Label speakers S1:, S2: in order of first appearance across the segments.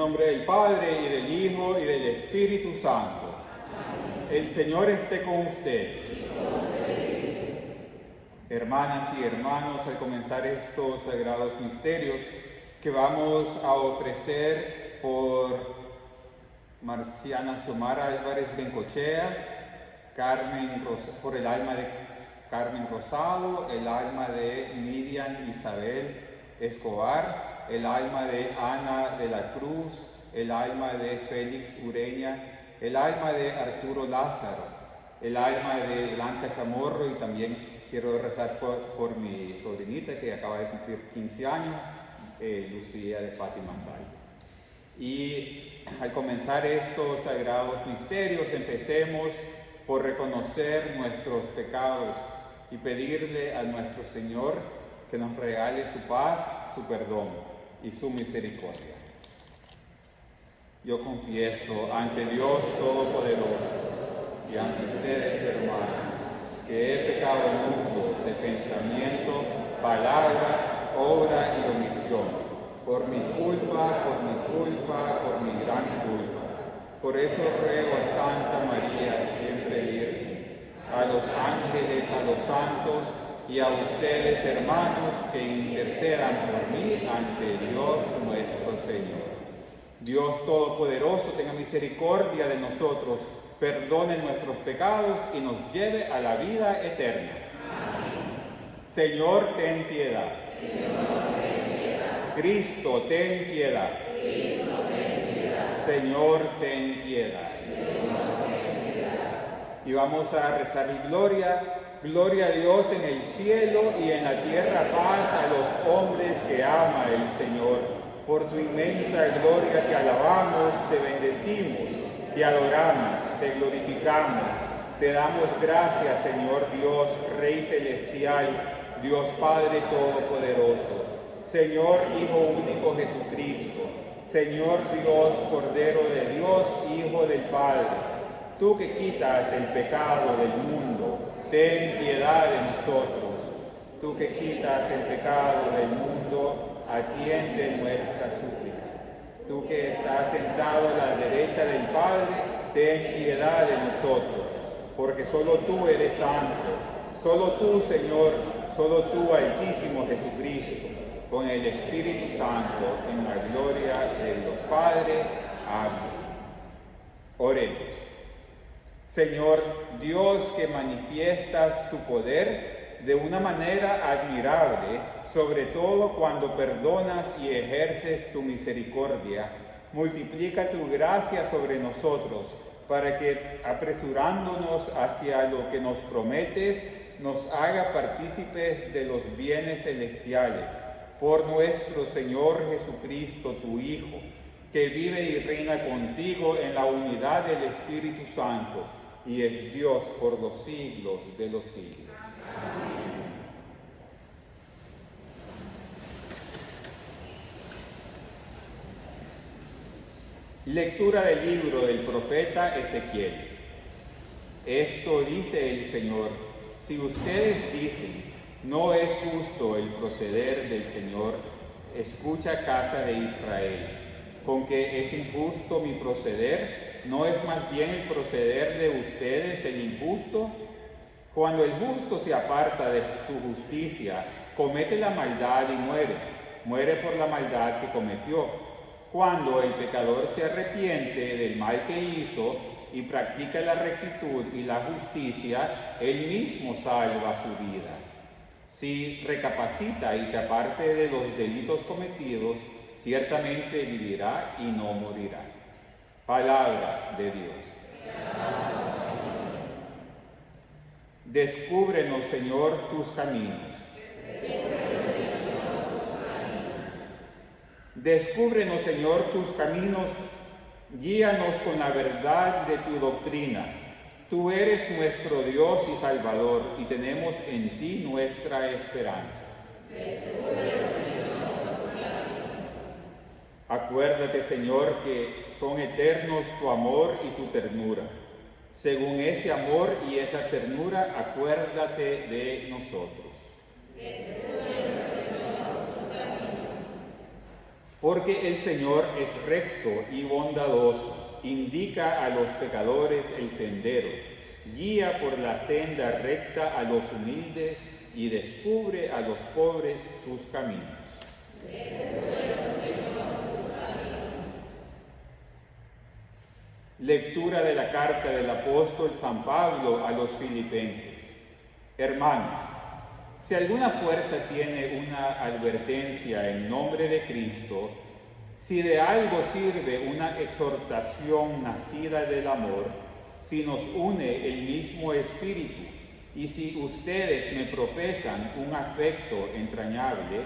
S1: nombre del Padre, y del Hijo, y del Espíritu Santo. El Señor esté con ustedes. Hermanas y hermanos, al comenzar estos sagrados misterios que vamos a ofrecer por Marciana Xiomara Álvarez Bencochea, por el alma de Carmen Rosado, el alma de Miriam Isabel Escobar, el alma de Ana de la Cruz, el alma de Félix Ureña, el alma de Arturo Lázaro, el alma de Blanca Chamorro, y también quiero rezar por mi sobrinita que acaba de cumplir 15 años, Lucía de Fátima Say. Y al comenzar estos sagrados misterios, empecemos por reconocer nuestros pecados y pedirle a nuestro Señor que nos regale su paz, su perdón y su misericordia. Yo confieso ante Dios Todopoderoso y ante ustedes, hermanos, que he pecado mucho de pensamiento, palabra, obra y omisión, por mi culpa, por mi gran culpa. Por eso ruego a Santa María, siempre Virgen, a los ángeles, a los santos y a ustedes, hermanos, que intercedan por mí ante Dios nuestro Señor. Dios Todopoderoso, tenga misericordia de nosotros, perdone nuestros pecados y nos lleve a la vida eterna. Amén. Señor, ten piedad. Señor, ten piedad. Cristo, ten piedad. Cristo, ten piedad. Señor, ten piedad. Señor, ten piedad. Y vamos a rezar gloria. Gloria a Dios en el cielo y en la tierra paz a los hombres que ama el Señor. Por tu inmensa gloria te alabamos, te bendecimos, te adoramos, te glorificamos, te damos gracias, Señor Dios, Rey Celestial, Dios Padre Todopoderoso, Señor Hijo único Jesucristo, Señor Dios, Cordero de Dios, Hijo del Padre, tú que quitas el pecado del mundo, ten piedad de nosotros. Tú que quitas el pecado del mundo, atiende nuestra súplica. Tú que estás sentado a la derecha del Padre, ten piedad de nosotros, porque solo tú eres santo, solo tú, Señor, solo tú, Altísimo Jesucristo, con el Espíritu Santo, en la gloria de Dios Padre. Amén. Oremos. Señor Dios, que manifiestas tu poder de una manera admirable, sobre todo cuando perdonas y ejerces tu misericordia, multiplica tu gracia sobre nosotros, para que, apresurándonos hacia lo que nos prometes, nos haga partícipes de los bienes celestiales, por nuestro Señor Jesucristo, tu Hijo, que vive y reina contigo en la unidad del Espíritu Santo, y es Dios por los siglos de los siglos. Amén. Lectura del libro del profeta Ezequiel. Esto dice el Señor: si ustedes dicen, no es justo el proceder del Señor, escucha, casa de Israel, con que es injusto mi proceder, ¿no es más bien el proceder de ustedes el injusto? Cuando el justo se aparta de su justicia, comete la maldad y muere por la maldad que cometió. Cuando el pecador se arrepiente del mal que hizo y practica la rectitud y la justicia, él mismo salva su vida. Si recapacita y se aparte de los delitos cometidos, ciertamente vivirá y no morirá. Palabra de Dios. Descúbrenos, Señor, tus caminos. Descúbrenos, Señor, tus caminos. Guíanos con la verdad de tu doctrina. Tú eres nuestro Dios y Salvador, y tenemos en ti nuestra esperanza. Acuérdate, Señor, que son eternos tu amor y tu ternura. Según ese amor y esa ternura, acuérdate de nosotros. Porque el Señor es recto y bondadoso, indica a los pecadores el sendero, guía por la senda recta a los humildes y descubre a los pobres sus caminos. Lectura de la carta del apóstol San Pablo a los filipenses. Hermanos, si alguna fuerza tiene una advertencia en nombre de Cristo, si de algo sirve una exhortación nacida del amor, si nos une el mismo espíritu, y si ustedes me profesan un afecto entrañable,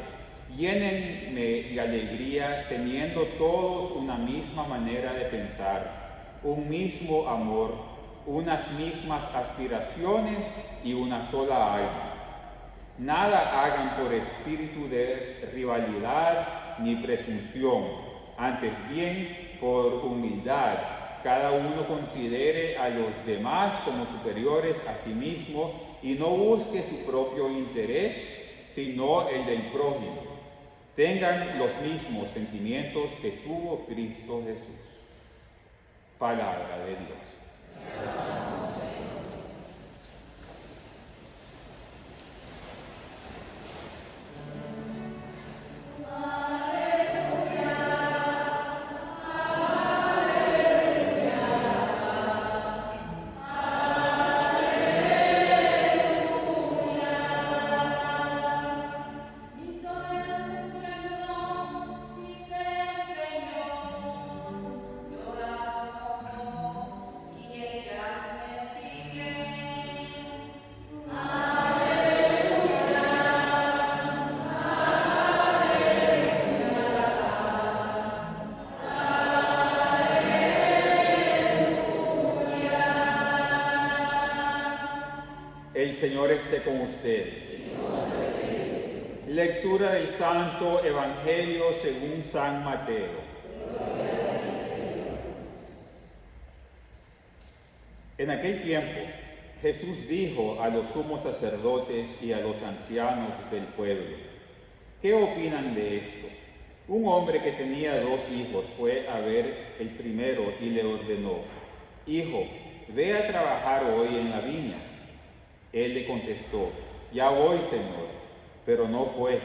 S1: llénenme de alegría teniendo todos una misma manera de pensar, un mismo amor, unas mismas aspiraciones y una sola alma. Nada hagan por espíritu de rivalidad ni presunción, antes bien por humildad. Cada uno considere a los demás como superiores a sí mismo y no busque su propio interés, sino el del prójimo. Tengan los mismos sentimientos que tuvo Cristo Jesús. Palabra de Dios. El Señor esté con ustedes. Lectura del Santo Evangelio según San Mateo. En aquel tiempo, Jesús dijo a los sumos sacerdotes y a los ancianos del pueblo: ¿qué opinan de esto? Un hombre que tenía 2 hijos fue a ver el primero y le ordenó: Hijo, ve a trabajar hoy en la viña. Él le contestó: ya voy, Señor, pero no fue.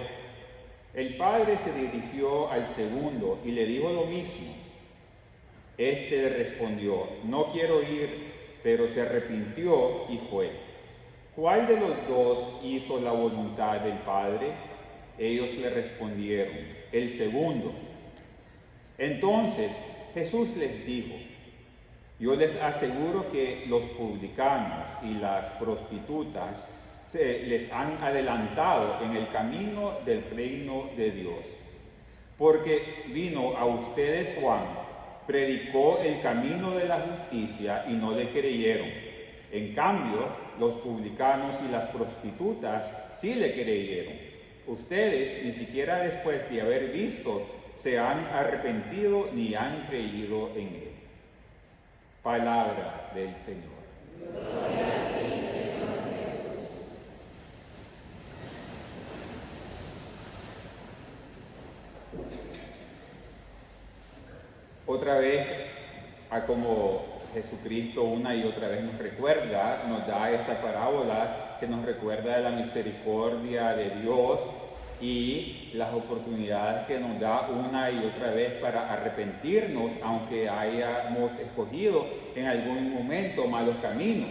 S1: El padre se dirigió al segundo y le dijo lo mismo. Este le respondió: no quiero ir, pero se arrepintió y fue. ¿Cuál de los 2 hizo la voluntad del Padre? Ellos le respondieron: el segundo. Entonces Jesús les dijo: yo les aseguro que los publicanos y las prostitutas se les han adelantado en el camino del reino de Dios. Porque vino a ustedes Juan, predicó el camino de la justicia y no le creyeron. En cambio, los publicanos y las prostitutas sí le creyeron. Ustedes ni siquiera después de haber visto se han arrepentido ni han creído en él. Palabra del Señor. Gloria a ti, Señor Jesús. Otra vez, a como Jesucristo una y otra vez nos recuerda, nos da esta parábola que nos recuerda de la misericordia de Dios y las oportunidades que nos da una y otra vez para arrepentirnos, aunque hayamos escogido en algún momento malos caminos.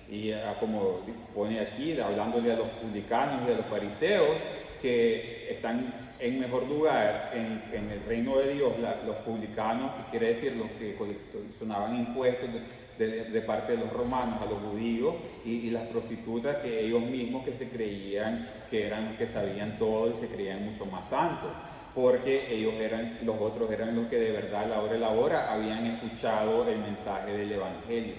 S1: Y como pone aquí, hablándole a los publicanos y a los fariseos, que están en mejor lugar en el reino de Dios, los publicanos, que quiere decir los que coleccionaban impuestos de parte de los romanos a los judíos, y las prostitutas, que ellos mismos que se creían que eran los que sabían todo y se creían mucho más santos, porque los otros eran los que de verdad a la hora habían escuchado el mensaje del Evangelio.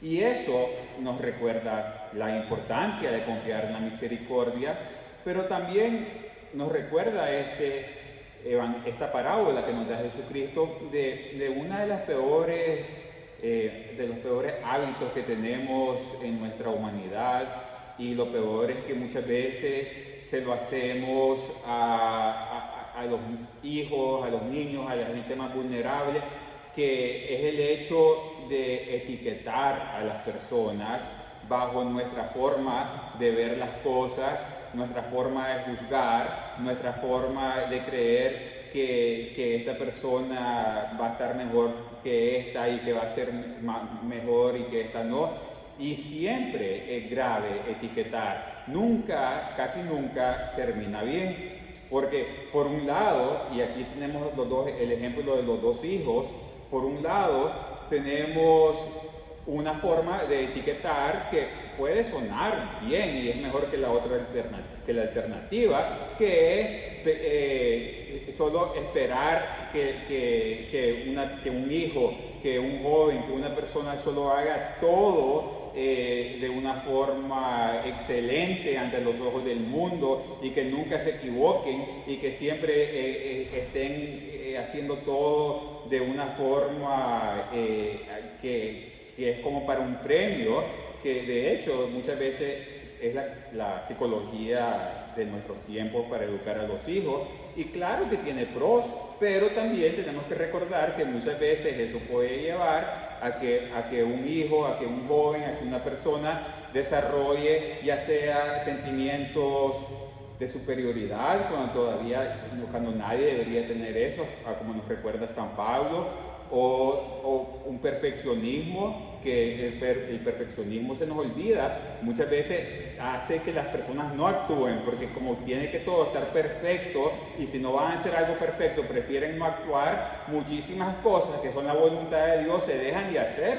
S1: Y eso nos recuerda la importancia de confiar en la misericordia, pero también nos recuerda esta parábola que nos da Jesucristo de una de las peores de los peores hábitos que tenemos en nuestra humanidad, y lo peor es que muchas veces se lo hacemos a a los hijos, a los niños, a la gente más vulnerable, que es el hecho de etiquetar a las personas bajo nuestra forma de ver las cosas, nuestra forma de juzgar, nuestra forma de creer que esta persona va a estar mejor que esta y que va a ser mejor y que esta no. Y siempre es grave etiquetar. Nunca, casi nunca termina bien. Porque por un lado, y aquí tenemos el ejemplo de los dos hijos, por un lado tenemos una forma de etiquetar que puede sonar bien y es mejor que la otra alternativa, que es solo esperar que un hijo, que un joven, que una persona solo haga todo de una forma excelente ante los ojos del mundo y que nunca se equivoquen y que siempre estén haciendo todo de una forma que es como para un premio, que de hecho muchas veces es la psicología de nuestros tiempos para educar a los hijos. Y claro que tiene pros, pero también tenemos que recordar que muchas veces eso puede llevar a que un hijo, a que un joven, a que una persona desarrolle ya sea sentimientos de superioridad, cuando nadie debería tener eso, como nos recuerda San Pablo, o un perfeccionismo, que el perfeccionismo se nos olvida, muchas veces hace que las personas no actúen, porque como tiene que todo estar perfecto, y si no van a hacer algo perfecto, prefieren no actuar, muchísimas cosas que son la voluntad de Dios se dejan de hacer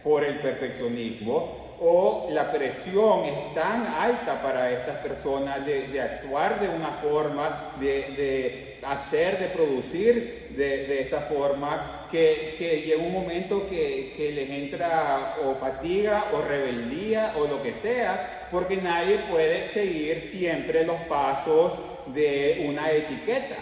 S1: por el perfeccionismo, o la presión es tan alta para estas personas de actuar de una forma, de hacer, de producir de esta forma, que llega un momento que les entra o fatiga o rebeldía o lo que sea, porque nadie puede seguir siempre los pasos de una etiqueta.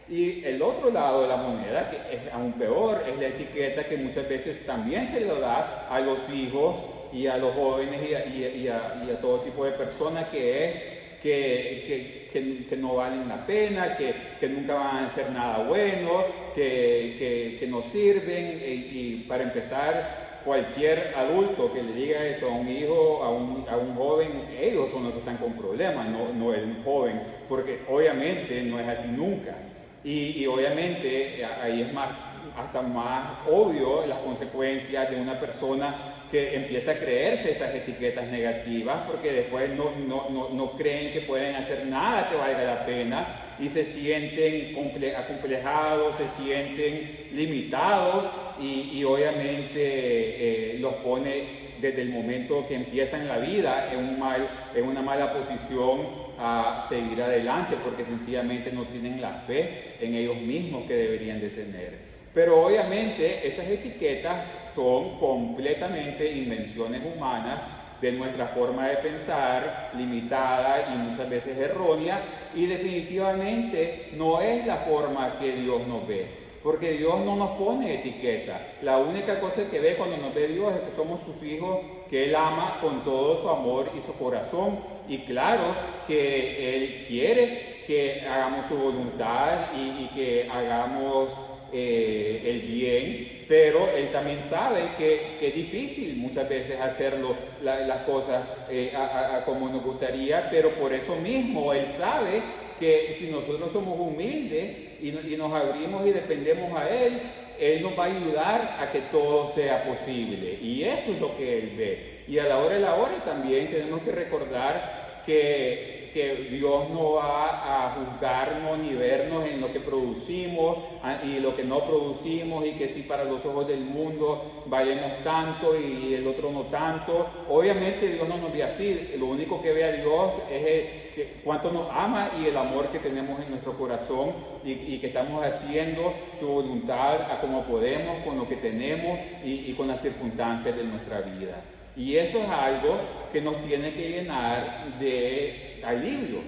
S1: Y el otro lado de la moneda, que es aún peor, es la etiqueta que muchas veces también se le da a los hijos y a los jóvenes y a todo tipo de personas, que es que no valen la pena, que nunca van a hacer nada bueno, que no sirven. Y para empezar, cualquier adulto que le diga eso a un hijo, a un joven, ellos son los que están con problemas, no el joven, porque obviamente no es así nunca. Y obviamente ahí es hasta más obvio las consecuencias de una persona que empieza a creerse esas etiquetas negativas, porque después no creen que pueden hacer nada que valga la pena y se sienten acomplejados, se sienten limitados y obviamente los pone desde el momento que empiezan la vida en una mala posición a seguir adelante, porque sencillamente no tienen la fe en ellos mismos que deberían de tener. Pero obviamente esas etiquetas son completamente invenciones humanas de nuestra forma de pensar, limitada y muchas veces errónea, y definitivamente no es la forma que Dios nos ve, porque Dios no nos pone etiqueta. La única cosa que ve cuando nos ve Dios es que somos sus hijos, que Él ama con todo su amor y su corazón, y claro que Él quiere que hagamos su voluntad y que hagamos el bien, pero Él también sabe que es difícil muchas veces hacerlo las cosas como nos gustaría, pero por eso mismo Él sabe que si nosotros somos humildes y nos abrimos y dependemos a Él, Él nos va a ayudar a que todo sea posible, y eso es lo que Él ve. Y a la hora de la hora también tenemos que recordar que Dios no va a juzgarnos ni vernos en lo que producimos y lo que no producimos, y que si para los ojos del mundo valemos tanto y el otro no tanto. Obviamente Dios no nos ve así. Lo único que ve a Dios es cuánto nos ama y el amor que tenemos en nuestro corazón, y que estamos haciendo su voluntad a como podemos, con lo que tenemos y con las circunstancias de nuestra vida. Y eso es algo que nos tiene que llenar de alivio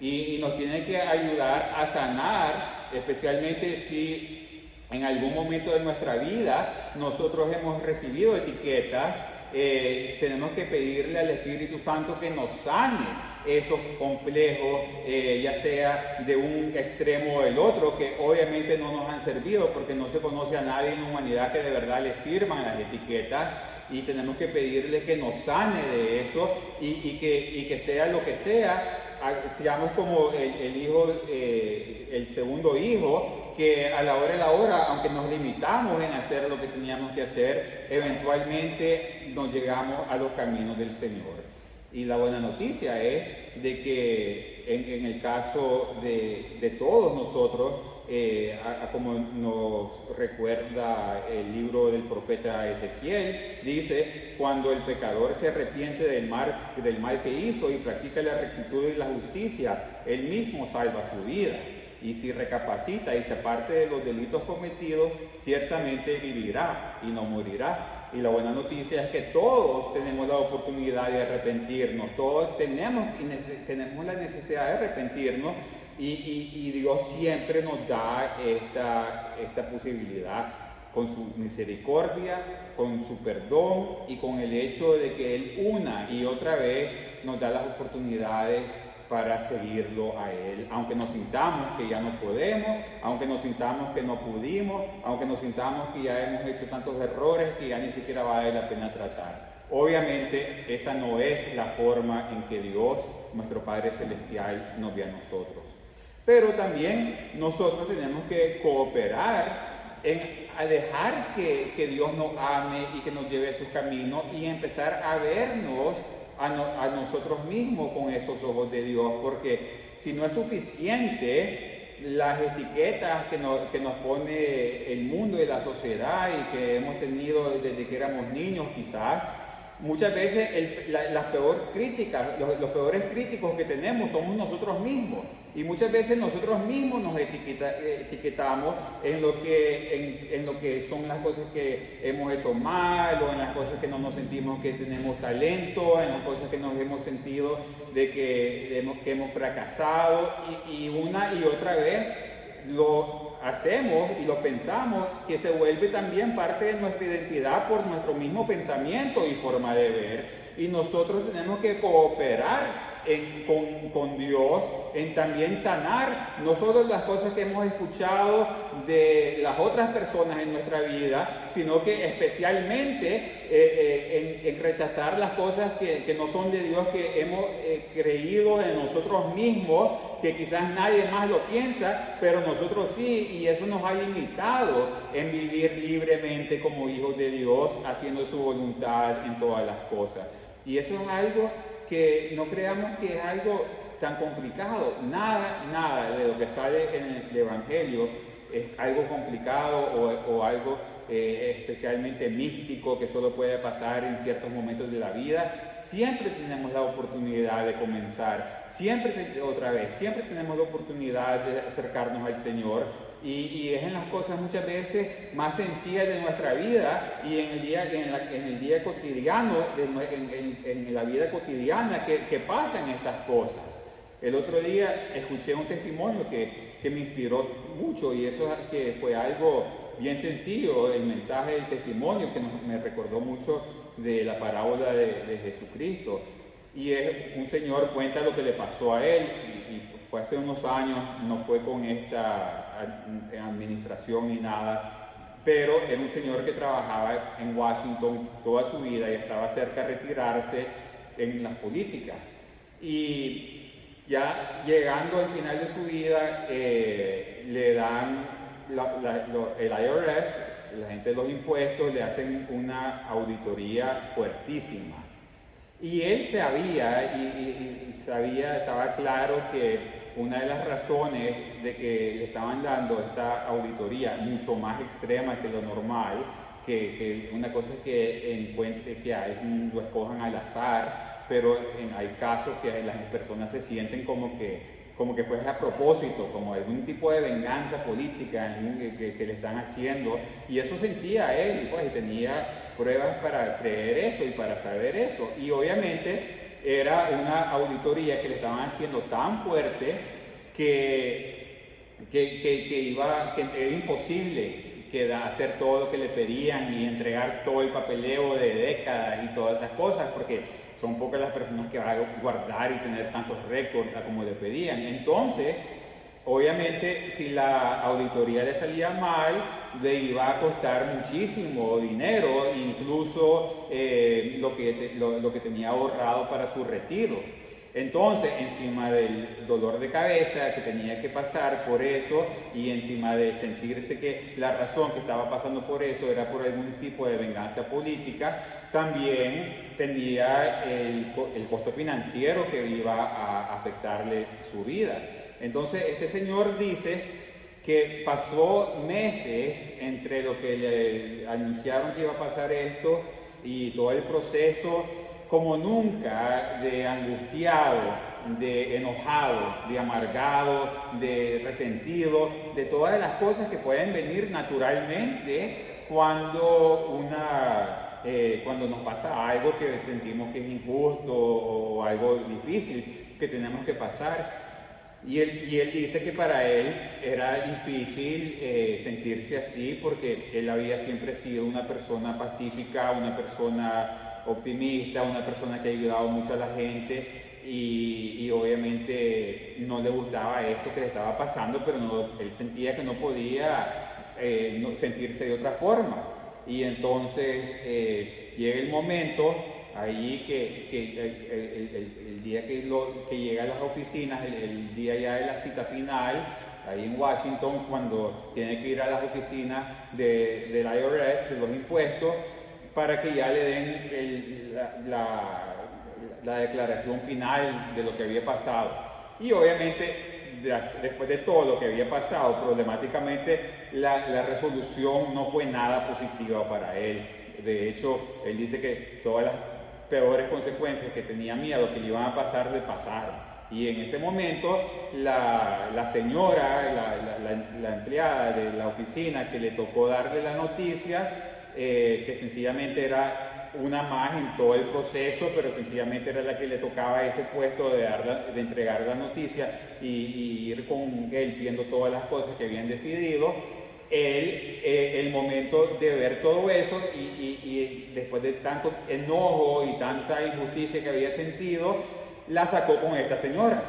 S1: y nos tiene que ayudar a sanar, especialmente si en algún momento de nuestra vida nosotros hemos recibido etiquetas tenemos que pedirle al Espíritu Santo que nos sane esos complejos, ya sea de un extremo o del otro, que obviamente no nos han servido porque no se conoce a nadie en la humanidad que de verdad le sirvan las etiquetas, y tenemos que pedirle que nos sane de eso y que sea lo que sea, seamos como el hijo, el segundo hijo, que a la hora de la hora, aunque nos limitamos en hacer lo que teníamos que hacer, eventualmente nos llegamos a los caminos del Señor. Y la buena noticia es de que en el caso de todos nosotros, como nos recuerda el libro del profeta Ezequiel, dice: cuando el pecador se arrepiente del mal que hizo y practica la rectitud y la justicia, él mismo salva su vida. Y si recapacita y se aparte de los delitos cometidos, ciertamente vivirá y no morirá. Y la buena noticia es que todos tenemos la oportunidad de arrepentirnos, todos tenemos la necesidad de arrepentirnos, y Dios siempre nos da esta posibilidad con su misericordia, con su perdón y con el hecho de que Él una y otra vez nos da las oportunidades para seguirlo a Él, aunque nos sintamos que ya no podemos, aunque nos sintamos que no pudimos, aunque nos sintamos que ya hemos hecho tantos errores que ya ni siquiera vale la pena tratar. Obviamente esa no es la forma en que Dios, nuestro Padre Celestial, nos ve a nosotros. Pero también nosotros tenemos que cooperar a dejar que Dios nos ame y que nos lleve a sus caminos, y empezar a vernos a nosotros mismos con esos ojos de Dios, porque si no es suficiente las etiquetas que nos pone el mundo y la sociedad y que hemos tenido desde que éramos niños quizás, muchas veces los peores críticos que tenemos somos nosotros mismos, y muchas veces nosotros mismos nos etiquetamos en lo que son las cosas que hemos hecho mal, o en las cosas que no nos sentimos que tenemos talento, en las cosas que nos hemos sentido de que hemos fracasado, y una y otra vez lo hacemos y lo pensamos, que se vuelve también parte de nuestra identidad por nuestro mismo pensamiento y forma de ver. Y nosotros tenemos que cooperar con Dios en también sanar no solo las cosas que hemos escuchado de las otras personas en nuestra vida, sino que especialmente en rechazar las cosas que no son de Dios, que hemos creído en nosotros mismos, que quizás nadie más lo piensa, pero nosotros sí, y eso nos ha limitado en vivir libremente como hijos de Dios, haciendo su voluntad en todas las cosas. Y eso es algo que no creamos que es algo tan complicado. Nada de lo que sale en el Evangelio es algo complicado o algo especialmente místico que solo puede pasar en ciertos momentos de la vida. Siempre tenemos la oportunidad de comenzar, siempre tenemos la oportunidad de acercarnos al Señor, y es en las cosas muchas veces más sencillas de nuestra vida y en el día cotidiano, en la vida cotidiana que pasan estas cosas. El otro día escuché un testimonio que me inspiró mucho, y eso que fue algo bien sencillo, el mensaje del testimonio, que me recordó mucho de la parábola de Jesucristo. Y un señor cuenta lo que le pasó a él, y fue hace unos años, no fue con esta administración ni nada, pero era un señor que trabajaba en Washington toda su vida y estaba cerca de retirarse en las políticas. Y ya llegando al final de su vida, le dan el IRS, la gente de los impuestos, le hacen una auditoría fuertísima. Y él sabía, estaba claro que una de las razones de que le estaban dando esta auditoría mucho más extrema que lo normal, que una cosa es que a alguien lo escojan al azar, pero hay casos que las personas se sienten como que fuese a propósito, como algún tipo de venganza política que le están haciendo, y eso sentía él, y tenía pruebas para creer eso y para saber eso, y obviamente era una auditoría que le estaban haciendo tan fuerte que era imposible hacer todo lo que le pedían y entregar todo el papeleo de décadas y todas esas cosas, porque son pocas las personas que van a guardar y tener tantos récords como le pedían. Entonces, obviamente, si la auditoría le salía mal, le iba a costar muchísimo dinero, incluso lo que tenía ahorrado para su retiro. Entonces, encima del dolor de cabeza que tenía que pasar por eso y encima de sentirse que la razón que estaba pasando por eso era por algún tipo de venganza política, también tenía el costo financiero que iba a afectarle su vida. Entonces, este señor dice que pasó meses entre lo que le anunciaron que iba a pasar esto y todo el proceso, como nunca, de angustiado, de enojado, de amargado, de resentido, de todas las cosas que pueden venir naturalmente cuando nos pasa algo que sentimos que es injusto o algo difícil que tenemos que pasar. Y él dice que para él era difícil sentirse así porque él había siempre sido una persona pacífica, una persona optimista, una persona que ha ayudado mucho a la gente y obviamente no le gustaba esto que le estaba pasando, pero él sentía que no podía sentirse de otra forma. Y entonces llega el momento ahí el día que llega a las oficinas, el día ya de la cita final, ahí en Washington, cuando tiene que ir a las oficinas del IRS, de los impuestos, para que ya le den la declaración final de lo que había pasado. Y obviamente, después de todo lo que había pasado, problemáticamente, la resolución no fue nada positiva para él. De hecho, él dice que todas las peores consecuencias que tenía miedo que le iban a pasar, le pasaron. Y en ese momento, la señora, la empleada de la oficina que le tocó darle la noticia, que sencillamente era una más en todo el proceso, pero sencillamente era la que le tocaba ese puesto de entregar la noticia y ir con él viendo todas las cosas que habían decidido. El momento de ver todo eso y después de tanto enojo y tanta injusticia que había sentido, la sacó con esta señora.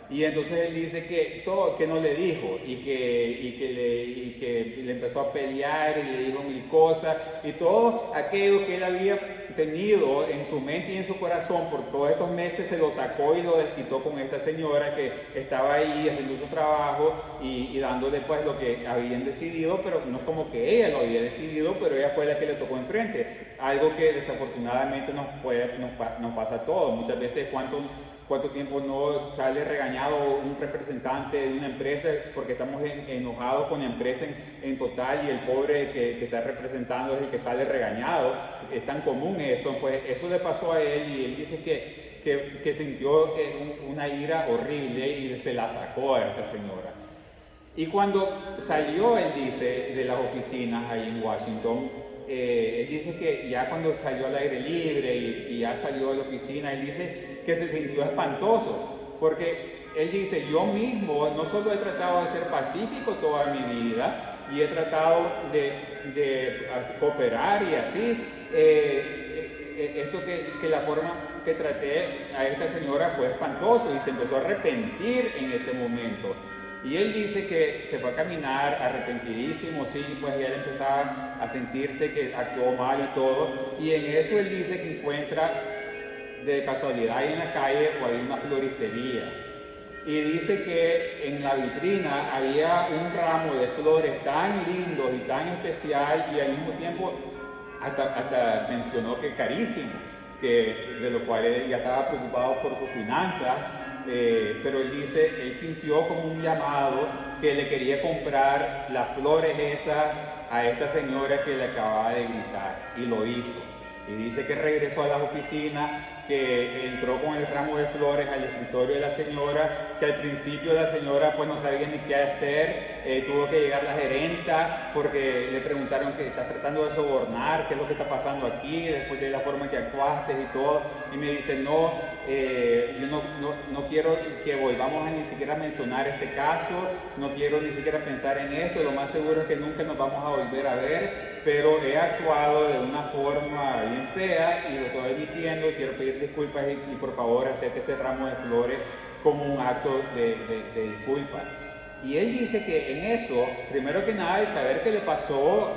S1: Y entonces él dice que todo, que no le dijo y que le empezó a pelear y le dijo mil cosas y todo aquello que él había tenido en su mente y en su corazón por todos estos meses se lo sacó y lo desquitó con esta señora que estaba ahí haciendo su trabajo y dándole pues lo que habían decidido, pero no es como que ella lo había decidido, pero ella fue la que le tocó enfrente. Algo que desafortunadamente nos pasa a todos. Muchas veces ¿cuánto tiempo no sale regañado un representante de una empresa porque estamos enojados con la empresa en total y el pobre que está representando es el que sale regañado? Es tan común eso. Pues eso le pasó a él y él dice que sintió una ira horrible y se la sacó a esta señora. Y cuando salió, él dice, de las oficinas ahí en Washington, él dice que ya cuando salió al aire libre y ya salió de la oficina, él dice que se sintió espantoso, porque él dice, yo mismo no solo he tratado de ser pacífico toda mi vida y he tratado de cooperar y así, esto que la forma que traté a esta señora fue espantoso y se empezó a arrepentir en ese momento. Y él dice que se fue a caminar arrepentidísimo, sí, pues ya él empezaba a sentirse que actuó mal y todo. Y en eso él dice que encuentra de casualidad ahí en la calle o había una floristería. Y dice que en la vitrina había un ramo de flores tan lindos y tan especial y al mismo tiempo hasta mencionó que carísimo, de lo cual él ya estaba preocupado por sus finanzas. Pero él dice, él sintió como un llamado que le quería comprar las flores esas a esta señora que le acababa de gritar y lo hizo. Y dice que regresó a las oficinas, que entró con el ramo de flores al escritorio de la señora, que al principio la señora pues no sabía ni qué hacer, tuvo que llegar la gerenta porque le preguntaron que estás tratando de sobornar, qué es lo que está pasando aquí, después de la forma en que actuaste y todo, y me dice no, yo no quiero que volvamos a ni siquiera mencionar este caso, no quiero ni siquiera pensar en esto, lo más seguro es que nunca nos vamos a volver a ver, pero he actuado de una forma bien fea y lo estoy admitiendo, quiero pedir disculpas y por favor acepte este ramo de flores como un acto de disculpa. Y él dice que en eso, primero que nada, el saber que le pasó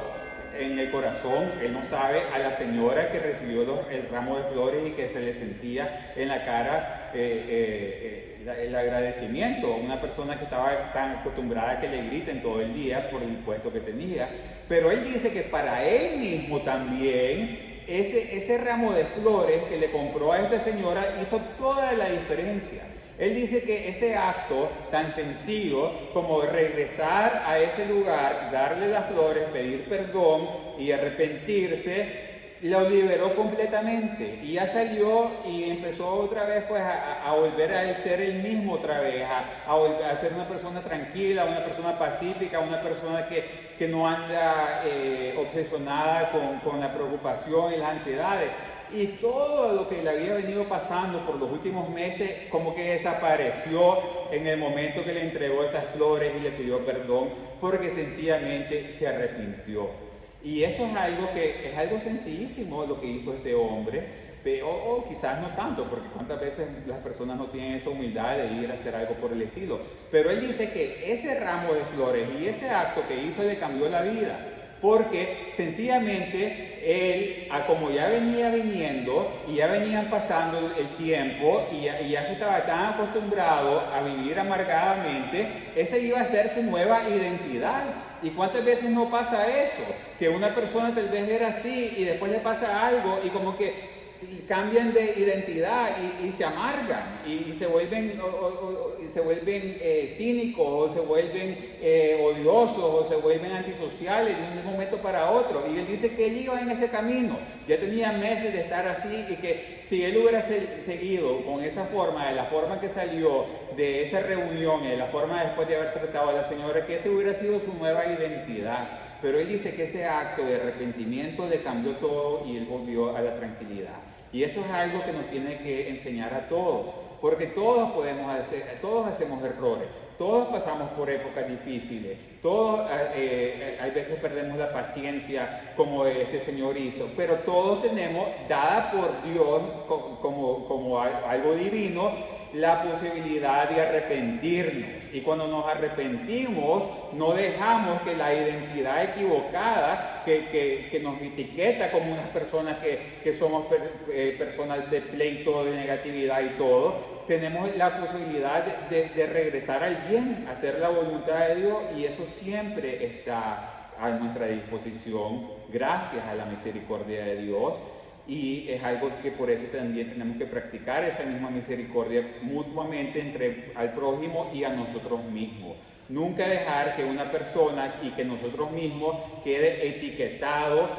S1: en el corazón, él no sabe, a la señora que recibió el ramo de flores y que se le sentía en la cara el agradecimiento, una persona que estaba tan acostumbrada a que le griten todo el día por el puesto que tenía. Pero él dice que para él mismo también ese ramo de flores que le compró a esta señora hizo toda la diferencia. Él dice que ese acto tan sencillo como regresar a ese lugar, darle las flores, pedir perdón y arrepentirse, lo liberó completamente y ya salió y empezó otra vez pues a volver a ser el mismo otra vez, a ser una persona tranquila, una persona pacífica, una persona que no anda obsesionada con la preocupación y las ansiedades. Y todo lo que le había venido pasando por los últimos meses como que desapareció en el momento que le entregó esas flores y le pidió perdón, porque sencillamente se arrepintió. Y eso es algo sencillísimo lo que hizo este hombre, o quizás no tanto, porque cuántas veces las personas no tienen esa humildad de ir a hacer algo por el estilo. Pero él dice que ese ramo de flores y ese acto que hizo le cambió la vida. Porque sencillamente él, como ya venía viniendo y ya venían pasando el tiempo y ya se estaba tan acostumbrado a vivir amargadamente, esa iba a ser su nueva identidad. ¿Y cuántas veces no pasa eso? Que una persona tal vez era así y después le pasa algo y como que cambian de identidad y se amargan y se vuelven, cínicos o se vuelven odiosos o se vuelven antisociales de un momento para otro. Y él dice que él iba en ese camino, ya tenía meses de estar así y que si él hubiera seguido con esa forma, de la forma que salió de esa reunión, de la forma después de haber tratado a la señora, que ese hubiera sido su nueva identidad. Pero él dice que ese acto de arrepentimiento le cambió todo y él volvió a la tranquilidad. Y eso es algo que nos tiene que enseñar a todos, porque todos hacemos errores, todos pasamos por épocas difíciles, todos hay veces perdemos la paciencia como este señor hizo, pero todos tenemos, dada por Dios como algo divino, la posibilidad de arrepentirnos. Y cuando nos arrepentimos, no dejamos que la identidad equivocada que nos etiqueta como unas personas que somos personas de pleito, de negatividad y todo, tenemos la posibilidad de regresar al bien, hacer la voluntad de Dios, y eso siempre está a nuestra disposición gracias a la misericordia de Dios. Y es algo que por eso también tenemos que practicar esa misma misericordia mutuamente al prójimo y a nosotros mismos. Nunca dejar que una persona y que nosotros mismos quede etiquetado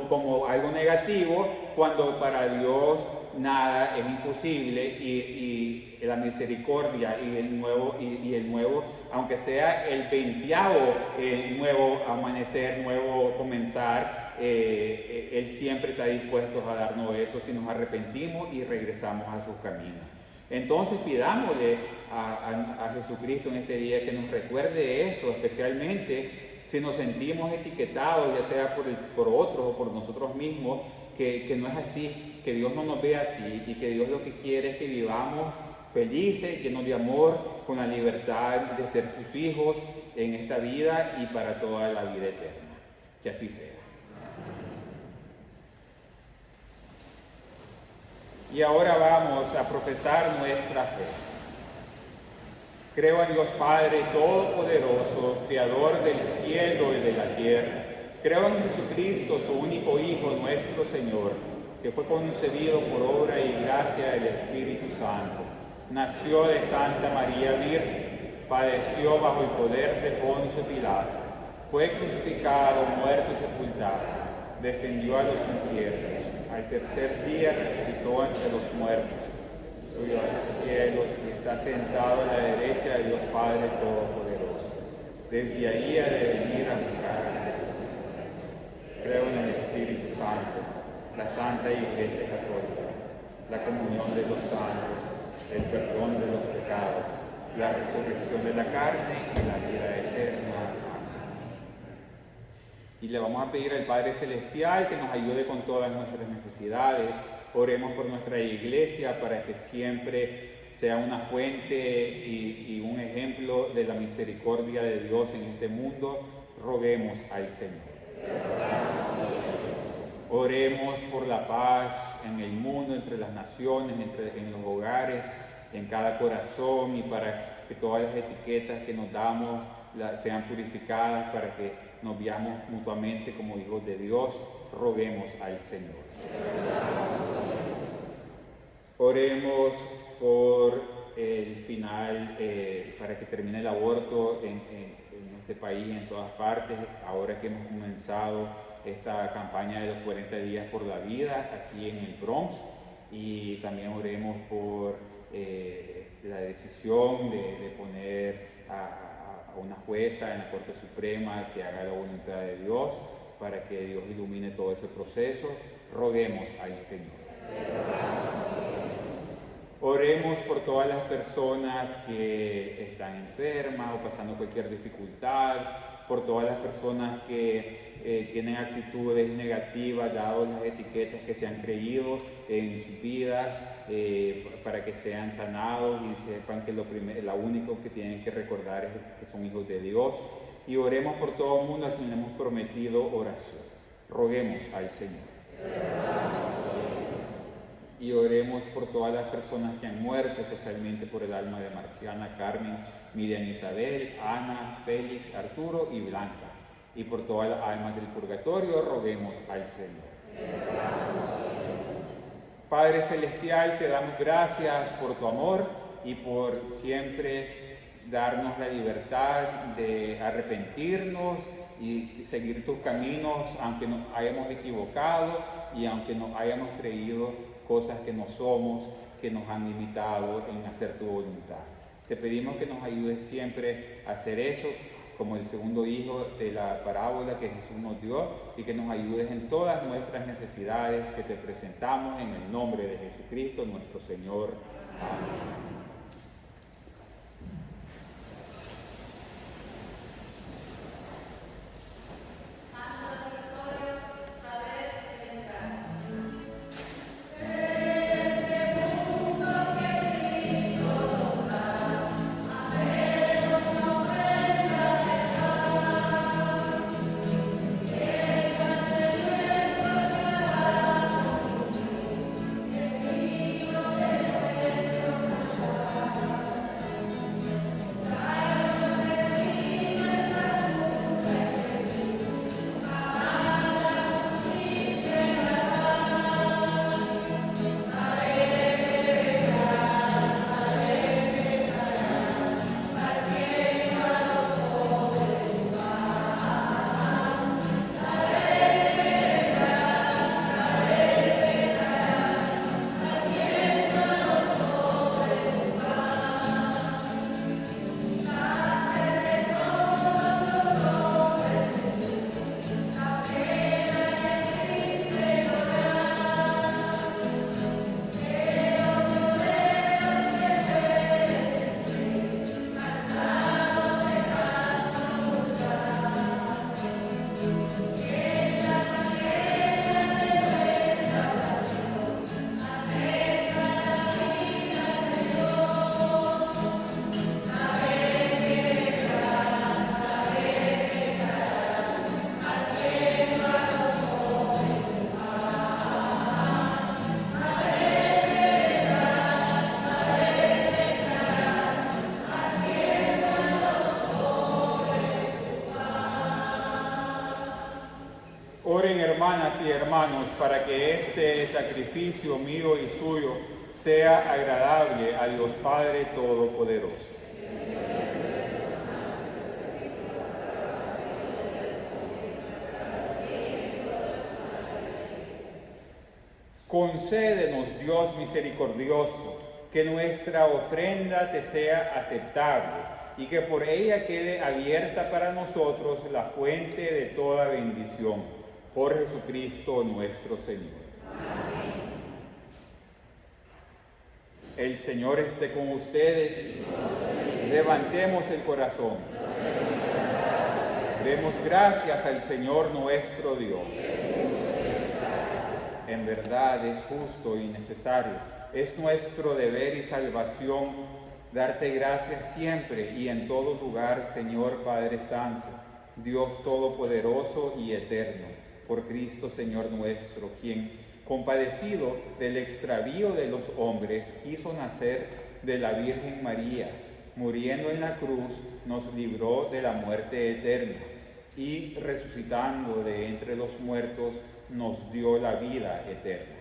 S1: como algo negativo cuando para Dios nada es imposible y la misericordia y el nuevo, aunque sea el 20º nuevo amanecer, nuevo comenzar, Él siempre está dispuesto a darnos eso si nos arrepentimos y regresamos a sus caminos. Entonces pidámosle a Jesucristo en este día que nos recuerde eso, especialmente si nos sentimos etiquetados, ya sea por otros o por nosotros mismos, que no es así, que Dios no nos ve así y que Dios lo que quiere es que vivamos felices, llenos de amor, con la libertad de ser sus hijos en esta vida y para toda la vida eterna. Que así sea. Y ahora vamos a profesar nuestra fe. Creo en Dios Padre Todopoderoso, Creador del cielo y de la tierra. Creo en Jesucristo, su único Hijo, nuestro Señor, que fue concebido por obra y gracia del Espíritu Santo. Nació de Santa María Virgen, padeció bajo el poder de Poncio Pilato, fue crucificado, muerto y sepultado, descendió a los infiernos. Al tercer día resucitó entre los muertos, subió a los cielos y está sentado a la derecha de Dios Padre Todopoderoso. Desde ahí ha de venir a juzgar. Creo en el Espíritu Santo, la Santa Iglesia Católica, la comunión de los santos, el perdón de los pecados, la resurrección de la carne y la vida eterna. Amén. Y le vamos a pedir al Padre Celestial que nos ayude con todas nuestras necesidades. Oremos por nuestra iglesia para que siempre sea una fuente y un ejemplo de la misericordia de Dios en este mundo. Roguemos al Señor. Oremos por la paz en el mundo, entre las naciones, en los hogares, en cada corazón, y para que todas las etiquetas que nos damos sean purificadas, para que nos veamos mutuamente como hijos de Dios. Roguemos al Señor. Oremos por el final, para que termine el aborto en este país, en todas partes, ahora que hemos comenzado esta campaña de los 40 días por la vida aquí en el Bronx. Y también oremos por la decisión de poner a una jueza en la Corte Suprema que haga la voluntad de Dios, para que Dios ilumine todo ese proceso. Roguemos al Señor. Oremos por todas las personas que están enfermas o pasando cualquier dificultad, por todas las personas que tienen actitudes negativas, dadas las etiquetas que se han creído en sus vidas, para que sean sanados y sepan que lo único que tienen que recordar es que son hijos de Dios. Y oremos por todo el mundo a quien le hemos prometido oración. Roguemos al Señor. Y oremos por todas las personas que han muerto, especialmente por el alma de Marciana, Carmen, Miriam Isabel, Ana, Félix, Arturo y Blanca. Y por todas las almas del purgatorio, roguemos al Señor. Padre Celestial, te damos gracias por tu amor y por siempre darnos la libertad de arrepentirnos y seguir tus caminos, aunque nos hayamos equivocado y aunque nos hayamos creído cosas que no somos, que nos han limitado en hacer tu voluntad. Te pedimos que nos ayudes siempre a hacer eso, como el segundo hijo de la parábola que Jesús nos dio, y que nos ayudes en todas nuestras necesidades que te presentamos en el nombre de Jesucristo, nuestro Señor. Amén. Oren, hermanas y hermanos, para que este sacrificio mío y suyo sea agradable a Dios Padre Todopoderoso. Concédenos, Dios misericordioso, que nuestra ofrenda te sea aceptable y que por ella quede abierta para nosotros la fuente de toda bendición. Por Jesucristo nuestro Señor. Amén. El Señor esté con ustedes. Levantemos el corazón. Demos gracias al Señor nuestro Dios. En verdad es justo y necesario. Es nuestro deber y salvación darte gracias siempre y en todo lugar, Señor Padre Santo, Dios Todopoderoso y Eterno, por Cristo Señor nuestro, quien, compadecido del extravío de los hombres, quiso nacer de la Virgen María, muriendo en la cruz, nos libró de la muerte eterna y resucitando de entre los muertos, nos dio la vida eterna.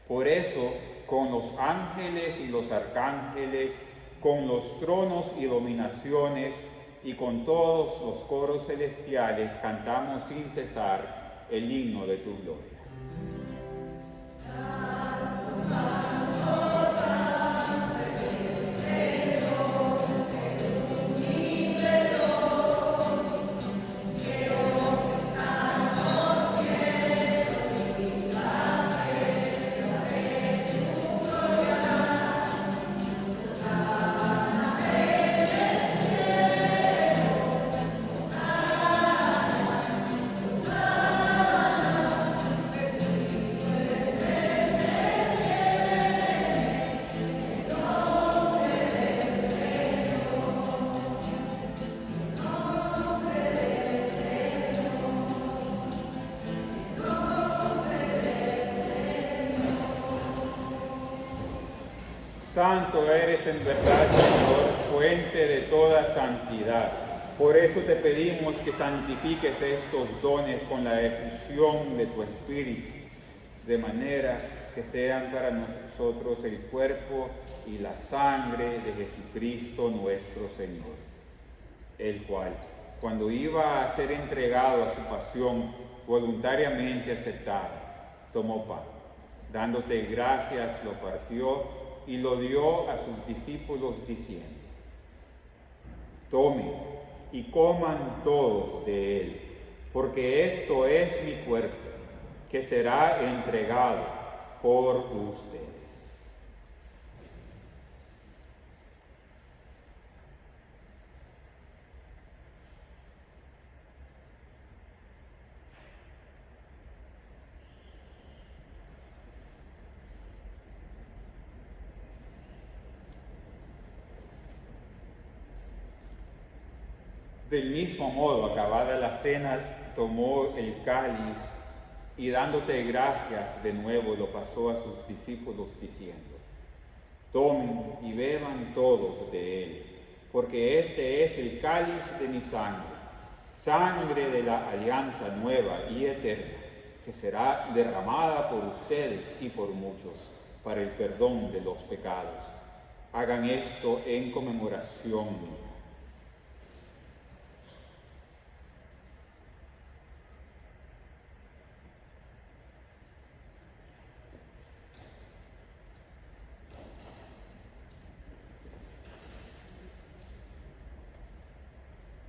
S1: Por eso, con los ángeles y los arcángeles, con los tronos y dominaciones, y con todos los coros celestiales, cantamos sin cesar el himno de tu gloria. Santo eres en verdad, Señor, fuente de toda santidad. Por eso te pedimos que santifiques estos dones con la efusión de tu Espíritu, de manera que sean para nosotros el cuerpo y la sangre de Jesucristo nuestro Señor, el cual, cuando iba a ser entregado a su pasión voluntariamente aceptada, tomó pan, dándote gracias, lo partió y lo dio a sus discípulos diciendo: tomen y coman todos de él, porque esto es mi cuerpo, que será entregado por ustedes. Del mismo modo, acabada la cena, tomó el cáliz y dándote gracias de nuevo lo pasó a sus discípulos diciendo: tomen y beban todos de él, porque este es el cáliz de mi sangre, sangre de la alianza nueva y eterna, que será derramada por ustedes y por muchos para el perdón de los pecados. Hagan esto en conmemoración mía.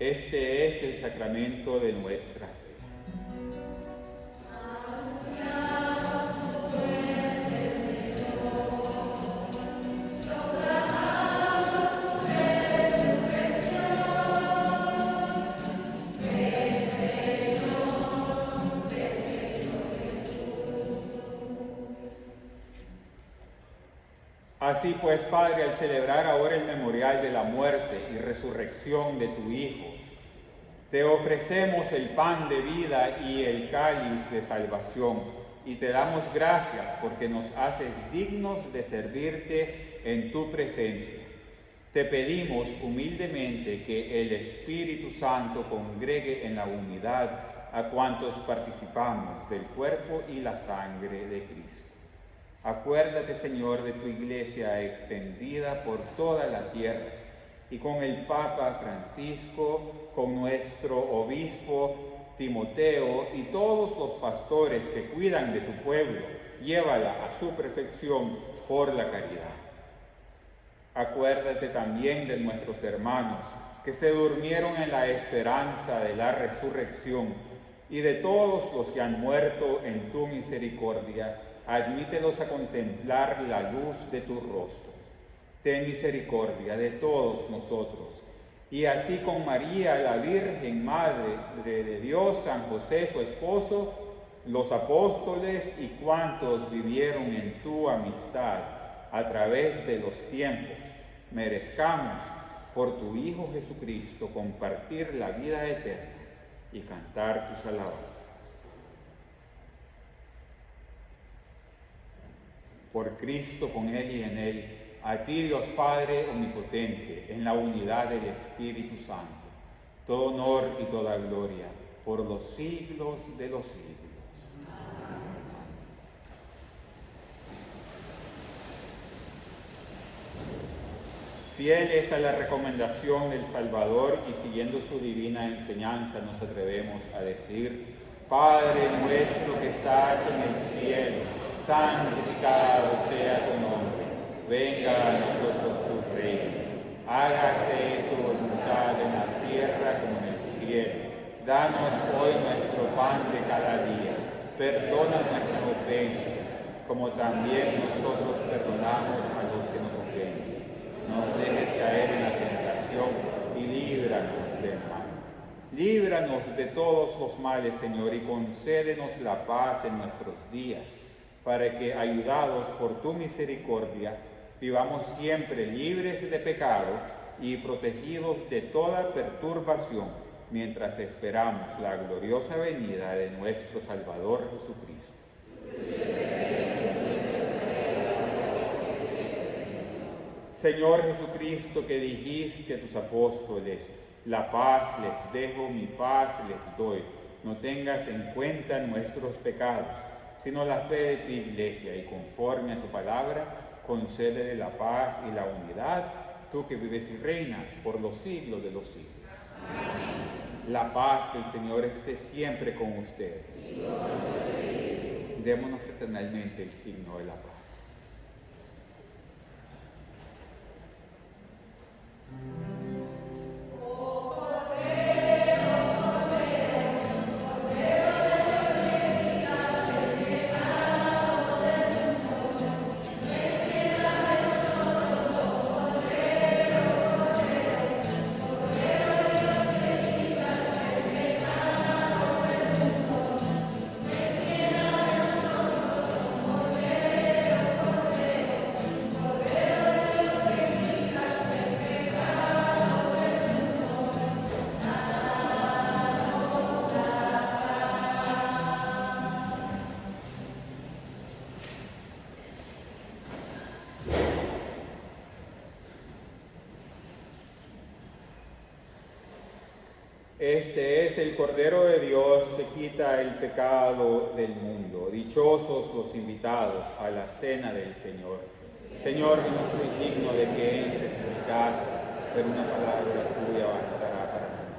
S1: Este es el sacramento de nuestra fe. Así pues, Padre, al celebrar ahora el memorial de la muerte y resurrección de tu Hijo, te ofrecemos el pan de vida y el cáliz de salvación, y te damos gracias porque nos haces dignos de servirte en tu presencia. Te pedimos humildemente que el Espíritu Santo congregue en la unidad a cuantos participamos del cuerpo y la sangre de Cristo. Acuérdate, Señor, de tu Iglesia extendida por toda la tierra, y con el Papa Francisco, con nuestro Obispo Timoteo y todos los pastores que cuidan de tu pueblo, llévala a su perfección por la caridad. Acuérdate también de nuestros hermanos que se durmieron en la esperanza de la resurrección, y de todos los que han muerto en tu misericordia, admítelos a contemplar la luz de tu rostro. ten misericordia de todos nosotros. Y así con María, la Virgen, Madre de Dios, San José, su esposo, los apóstoles y cuantos vivieron en tu amistad a través de los tiempos, merezcamos por tu Hijo Jesucristo compartir la vida eterna y cantar tus alabanzas. Por Cristo, con Él y en Él, a ti, Dios Padre omnipotente, en la unidad del Espíritu Santo, todo honor y toda gloria por los siglos de los siglos. Fieles a la recomendación del Salvador y siguiendo su divina enseñanza, nos atrevemos a decir: Padre nuestro que estás en el cielo, santificado sea tu nombre. Venga a nosotros tu reino. Hágase tu voluntad en la tierra como en el cielo. Danos hoy nuestro pan de cada día. Perdona nuestras ofensas, como también nosotros perdonamos a los que nos ofenden. No nos dejes caer en la tentación y líbranos del mal. Líbranos de todos los males, Señor, y concédenos la paz en nuestros días, para que, ayudados por tu misericordia, vivamos siempre libres de pecado y protegidos de toda perturbación, mientras esperamos la gloriosa venida de nuestro Salvador Jesucristo. Señor Jesucristo, que dijiste a tus apóstoles: la paz les dejo, mi paz les doy, no tengas en cuenta nuestros pecados, sino la fe de tu Iglesia, y conforme a tu palabra, concédele la paz y la unidad, tú que vives y reinas por los siglos de los siglos. Amén. La paz del Señor esté siempre con ustedes. Démonos fraternalmente el signo de la paz. Este es el Cordero de Dios que quita el pecado del mundo. Dichosos los invitados a la cena del Señor. Señor, yo no soy digno de que entres en mi casa, pero una palabra tuya bastará para sanar.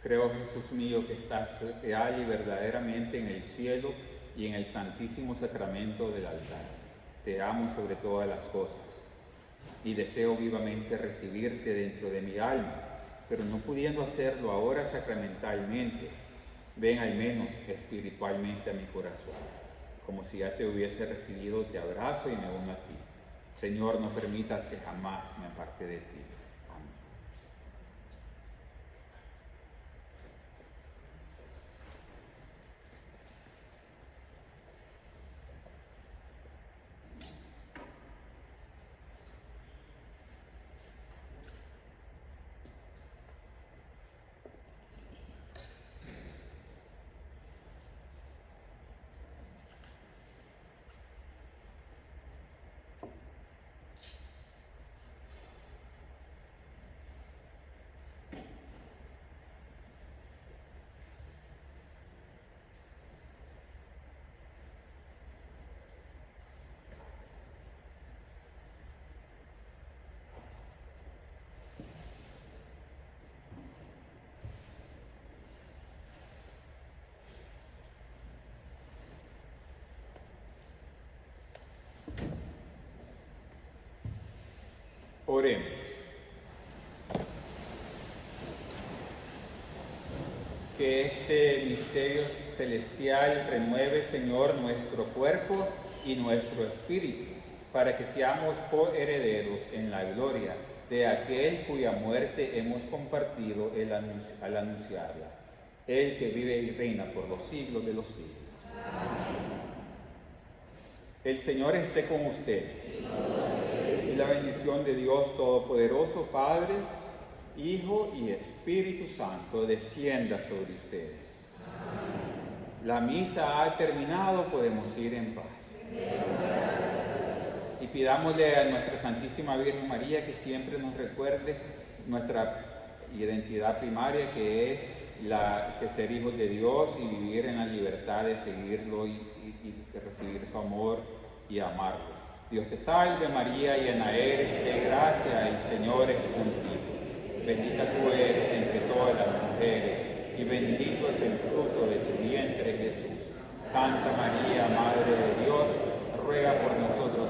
S1: Creo, Jesús mío, que estás real y verdaderamente en el cielo y en el santísimo sacramento del altar. Te amo sobre todas las cosas y deseo vivamente recibirte dentro de mi alma, pero no pudiendo hacerlo ahora sacramentalmente, ven al menos espiritualmente a mi corazón. Como si ya te hubiese recibido, te abrazo y me uno a ti. Señor, no permitas que jamás me aparte de ti. Oremos. Que este misterio celestial renueve, Señor, nuestro cuerpo y nuestro espíritu, para que seamos coherederos en la gloria de aquel cuya muerte hemos compartido al anunciarla, el que vive y reina por los siglos de los siglos. Amén. El Señor esté con ustedes. Y la bendición de Dios Todopoderoso, Padre, Hijo y Espíritu Santo, descienda sobre ustedes. Amén. La misa ha terminado, podemos ir en paz. Y pidámosle a nuestra Santísima Virgen María que siempre nos recuerde nuestra identidad primaria, que es que ser hijos de Dios y vivir en la libertad de seguirlo y recibir su amor y amarlo. Dios te salve María, llena eres de gracia, el Señor es contigo. Bendita tú eres entre todas las mujeres y bendito es el fruto de tu vientre Jesús. Santa María, Madre de Dios, ruega por nosotros